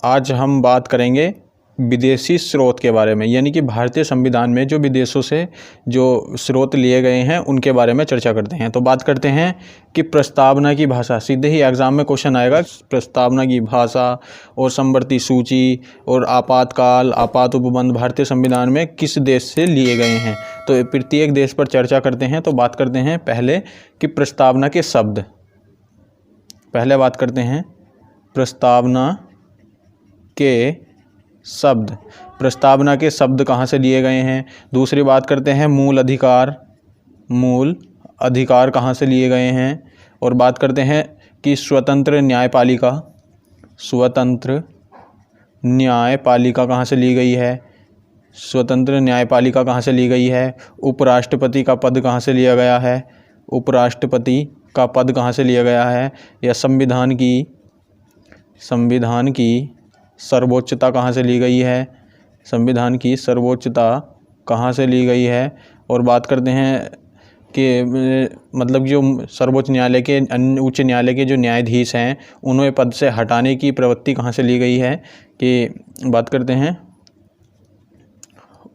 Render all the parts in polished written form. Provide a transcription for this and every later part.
आज हम बात करेंगे विदेशी स्रोत के बारे में, यानी कि भारतीय संविधान में जो विदेशों से जो स्रोत लिए गए हैं उनके बारे में चर्चा करते हैं। तो बात करते हैं कि प्रस्तावना की भाषा, सीधे ही एग्जाम में क्वेश्चन आएगा, प्रस्तावना की भाषा और समवर्ती सूची और आपातकाल, आपात उपबंध भारतीय संविधान में किस देश से लिए गए हैं। तो प्रत्येक देश पर चर्चा करते हैं। तो बात करते हैं पहले कि प्रस्तावना के शब्द। पहले बात करते हैं प्रस्तावना के शब्द। प्रस्तावना के शब्द कहाँ से लिए गए हैं। दूसरी बात करते हैं मूल अधिकार। मूल अधिकार कहाँ से लिए गए हैं। और बात करते हैं कि स्वतंत्र न्यायपालिका। स्वतंत्र न्यायपालिका कहाँ से ली गई है। स्वतंत्र न्यायपालिका कहाँ से ली गई है। उपराष्ट्रपति का पद कहाँ से लिया गया है। उपराष्ट्रपति का पद कहाँ से लिया गया है। या संविधान की सर्वोच्चता कहाँ से ली गई है। संविधान की सर्वोच्चता कहाँ से ली गई है। और बात करते हैं कि मतलब जो सर्वोच्च न्यायालय के, उच्च न्यायालय के जो न्यायाधीश हैं उन्हें पद से हटाने की प्रवृत्ति कहाँ से ली गई है। कि बात करते हैं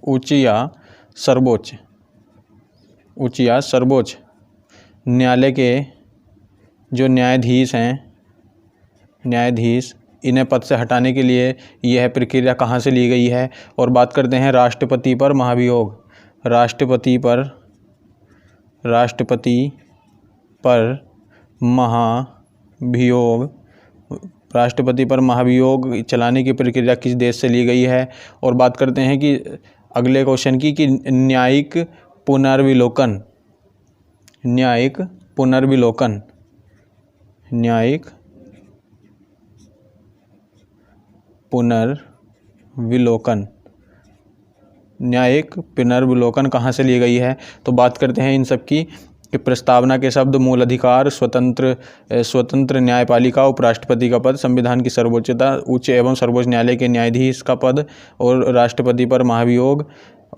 उच्च या सर्वोच्च न्यायालय के जो न्यायाधीश हैं, न्यायाधीश, इन्हें पद से हटाने के लिए यह प्रक्रिया कहाँ से ली गई है। और बात करते हैं राष्ट्रपति पर महाभियोग। राष्ट्रपति पर महाभियोग चलाने की प्रक्रिया किस देश से ली गई है। और बात करते हैं कि अगले क्वेश्चन की कि न्यायिक पुनर्विलोकन कहाँ से ली गई है। तो बात करते हैं इन सब की कि प्रस्तावना के शब्द मूल अधिकार, स्वतंत्र न्यायपालिका, उपराष्ट्रपति का पद, संविधान की सर्वोच्चता, उच्च एवं सर्वोच्च न्यायालय के न्यायाधीश का पद और राष्ट्रपति पर महाभियोग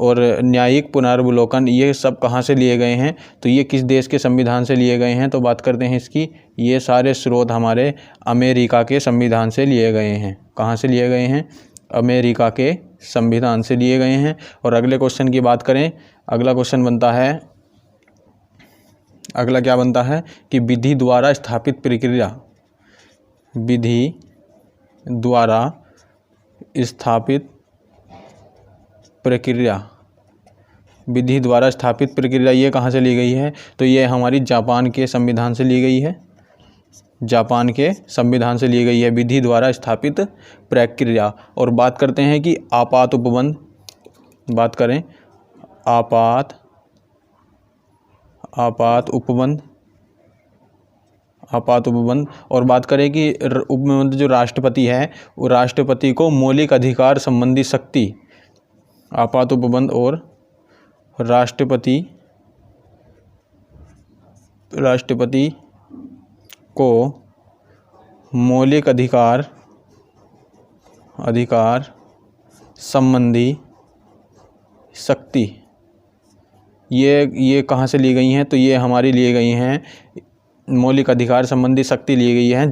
और न्यायिक पुनर्विलोकन, ये सब कहाँ से लिए गए हैं। तो ये किस देश के संविधान से लिए गए हैं। तो बात करते हैं इसकी, ये सारे स्रोत हमारे अमेरिका के संविधान से लिए गए हैं। कहाँ से लिए गए हैं। अमेरिका के संविधान से लिए गए हैं। और अगले क्वेश्चन की बात करें, अगला क्वेश्चन बनता है, अगला क्या बनता है कि विधि द्वारा स्थापित प्रक्रिया। विधि द्वारा स्थापित प्रक्रिया ये कहाँ से ली गई है। तो ये हमारी जापान के संविधान से ली गई है। जापान के संविधान से ली गई है विधि द्वारा स्थापित प्रक्रिया। और बात करते हैं कि आपात उपबंध। बात करें आपात उपबंध। और बात करें कि उपबंध जो राष्ट्रपति है, वो राष्ट्रपति को मौलिक अधिकार संबंधी शक्ति। आपात उपबंध और राष्ट्रपति को मौलिक अधिकार संबंधी शक्ति, ये कहाँ से ली गई हैं। तो ये हमारी लिए गई हैं, मौलिक अधिकार संबंधी शक्ति ली गई है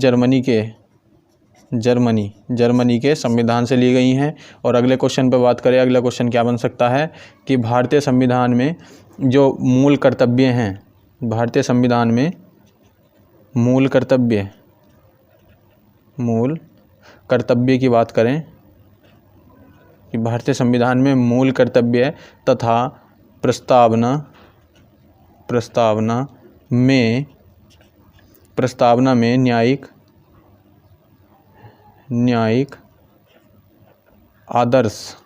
जर्मनी के संविधान से ली गई हैं। और अगले क्वेश्चन पर बात करें, अगला क्वेश्चन क्या बन सकता है कि भारतीय संविधान में जो मूल कर्तव्य हैं, भारतीय संविधान में मूल कर्तव्य की बात करें कि भारतीय संविधान में मूल कर्तव्य तथा प्रस्तावना में न्यायिक आदर्श।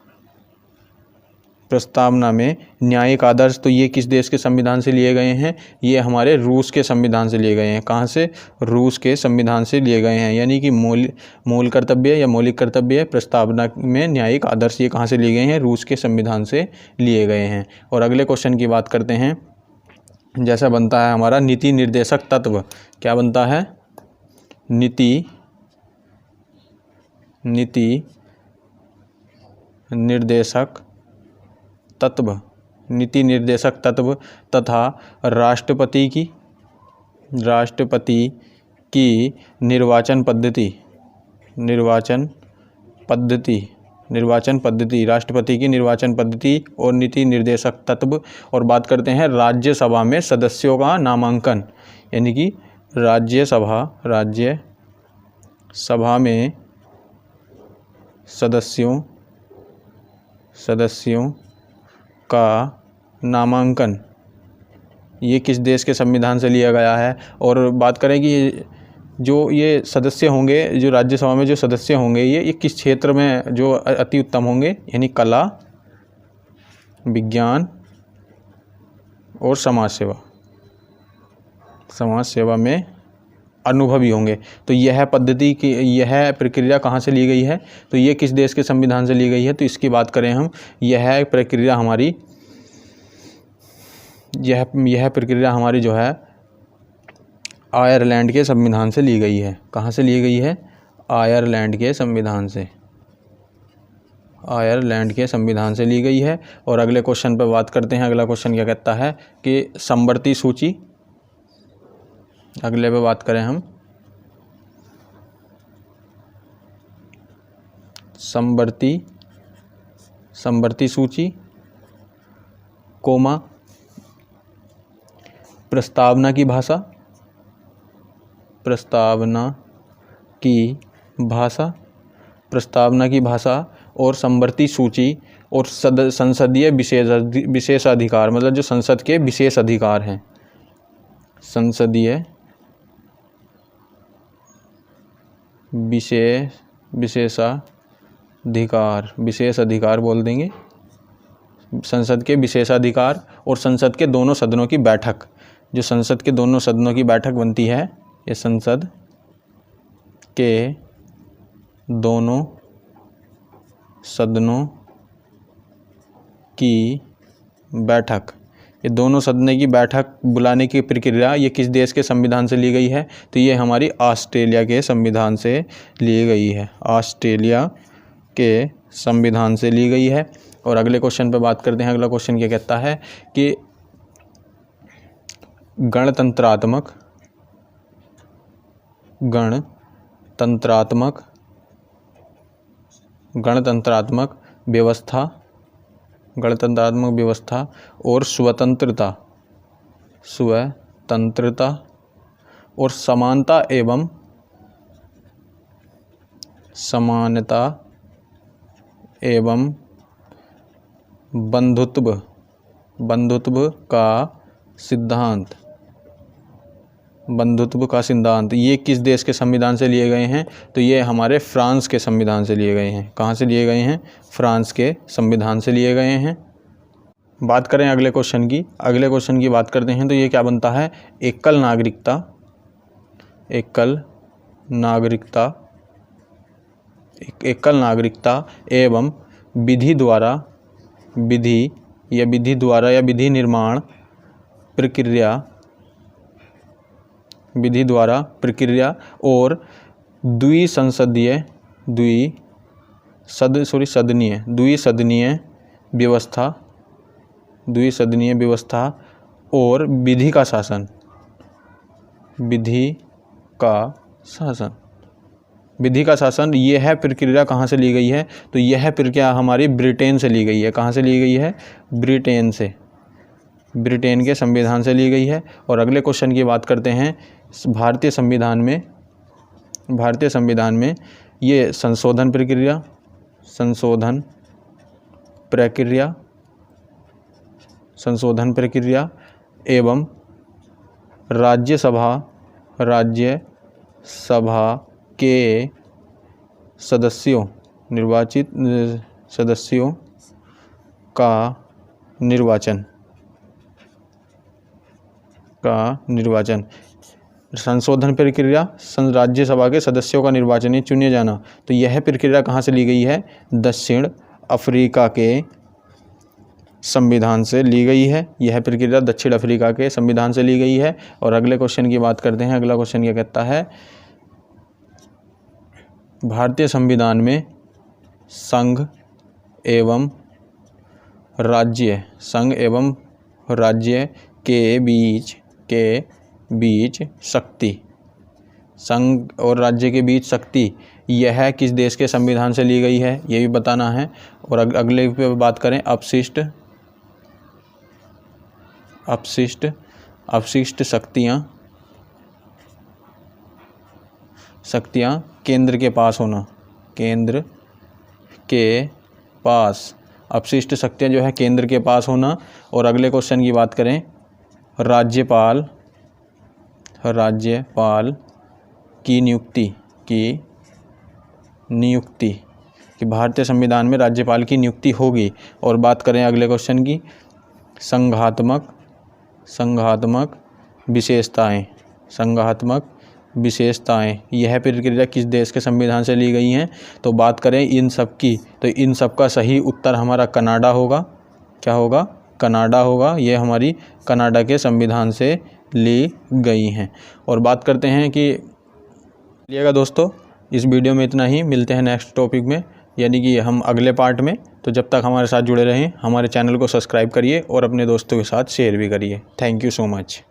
प्रस्तावना में न्यायिक आदर्श, तो ये किस देश के संविधान से लिए गए हैं। ये हमारे रूस के संविधान से लिए गए हैं। कहाँ से। रूस के संविधान से लिए गए हैं। यानी कि मूल कर्तव्य या मौलिक कर्तव्य, प्रस्तावना में न्यायिक आदर्श, ये कहाँ से लिए गए हैं। रूस के संविधान से लिए गए हैं। और अगले क्वेश्चन की बात करते हैं, जैसा बनता है हमारा नीति निर्देशक तत्व। क्या बनता है। नीति निर्देशक तत्व तथा राष्ट्रपति की निर्वाचन पद्धति, निर्वाचन पद्धति, राष्ट्रपति की निर्वाचन पद्धति और नीति निर्देशक तत्व। और बात करते हैं राज्यसभा में सदस्यों का नामांकन, यानी कि राज्यसभा में सदस्यों का नामांकन, ये किस देश के संविधान से लिया गया है। और बात करें कि जो ये सदस्य होंगे, जो राज्यसभा में जो सदस्य होंगे, ये किस क्षेत्र में जो अति उत्तम होंगे, यानी कला, विज्ञान और समाज सेवा में अनुभवी होंगे। तो यह पद्धति की, यह प्रक्रिया कहाँ से ली गई है, तो ये किस देश के संविधान से ली गई है। तो इसकी बात करें हम, यह प्रक्रिया हमारी जो है आयरलैंड के संविधान से ली गई है। कहाँ से ली गई है, आयरलैंड के संविधान से ली गई है। और अगले क्वेश्चन पर बात करते हैं। अगला क्वेश्चन क्या कहता है कि समवर्ती सूची, अगले पे बात करें हम समवर्ती सूची, कोमा, प्रस्तावना की भाषा और समवर्ती सूची और संसदीय विशेषाधिकार, मतलब जो संसद के विशेष अधिकार हैं, संसदीय विशेषाधिकार बोल देंगे, संसद के विशेषाधिकार और संसद के दोनों सदनों की बैठक, जो संसद के दोनों सदनों की बैठक बनती है, ये संसद के दोनों सदनों की बैठक, ये दोनों सदनों की बैठक बुलाने की प्रक्रिया ये किस देश के संविधान से ली गई है, तो ये हमारी ऑस्ट्रेलिया के संविधान से ली गई है, ऑस्ट्रेलिया के संविधान से ली गई है। और अगले क्वेश्चन पे बात करते हैं। अगला क्वेश्चन क्या कहता है कि गणतंत्रात्मक व्यवस्था और स्वतंत्रता और समानता एवं बंधुत्व का सिद्धांत, ये किस देश के संविधान से लिए गए हैं, तो ये हमारे फ्रांस के संविधान से लिए गए हैं। कहाँ से लिए गए हैं, फ्रांस के संविधान से लिए गए हैं। बात करें अगले क्वेश्चन की बात करते हैं, तो ये क्या बनता है, एकल नागरिकता एवं विधि प्रक्रिया और द्विसदनीय व्यवस्था और विधि का शासन, यह प्रक्रिया कहाँ से ली गई है, तो यह प्रक्रिया हमारी ब्रिटेन से ली गई है। कहाँ से ली गई है, ब्रिटेन के संविधान से ली गई है। और अगले क्वेश्चन की बात करते हैं। भारतीय संविधान में ये संशोधन प्रक्रिया एवं राज्यसभा के निर्वाचित सदस्यों का निर्वाचन संशोधन प्रक्रिया, राज्यसभा के सदस्यों का निर्वाचन चुने जाना, तो यह प्रक्रिया कहाँ से ली गई है, दक्षिण अफ्रीका के संविधान से ली गई है। यह प्रक्रिया दक्षिण अफ्रीका के संविधान से ली गई है। और अगले क्वेश्चन की बात करते हैं। अगला क्वेश्चन क्या कहता है, भारतीय संविधान में संघ एवं राज्य के बीच शक्ति, संघ और राज्य के बीच शक्ति, यह किस देश के संविधान से ली गई है, ये भी बताना है। और अगले पे बात करें अपशिष्ट शक्तियाँ केंद्र के पास होना, केंद्र के पास अपशिष्ट शक्तियाँ जो है केंद्र के पास होना। और अगले क्वेश्चन की बात करें, राज्यपाल की नियुक्ति कि भारतीय संविधान में राज्यपाल की नियुक्ति होगी। और बात करें अगले क्वेश्चन की, संघात्मक विशेषताएं यह प्रक्रिया किस देश के संविधान से ली गई हैं। तो बात करें इन सब की, तो इन सब का सही उत्तर हमारा कनाडा होगा। क्या होगा? कनाडा होगा। ये हमारी कनाडा के संविधान से ली गई हैं। और बात करते हैं कि चलिएगा दोस्तों, इस वीडियो में इतना ही। मिलते हैं नेक्स्ट टॉपिक में, यानी कि हम अगले पार्ट में। तो जब तक हमारे साथ जुड़े रहें, हमारे चैनल को सब्सक्राइब करिए और अपने दोस्तों के साथ शेयर भी करिए। Thank you so much.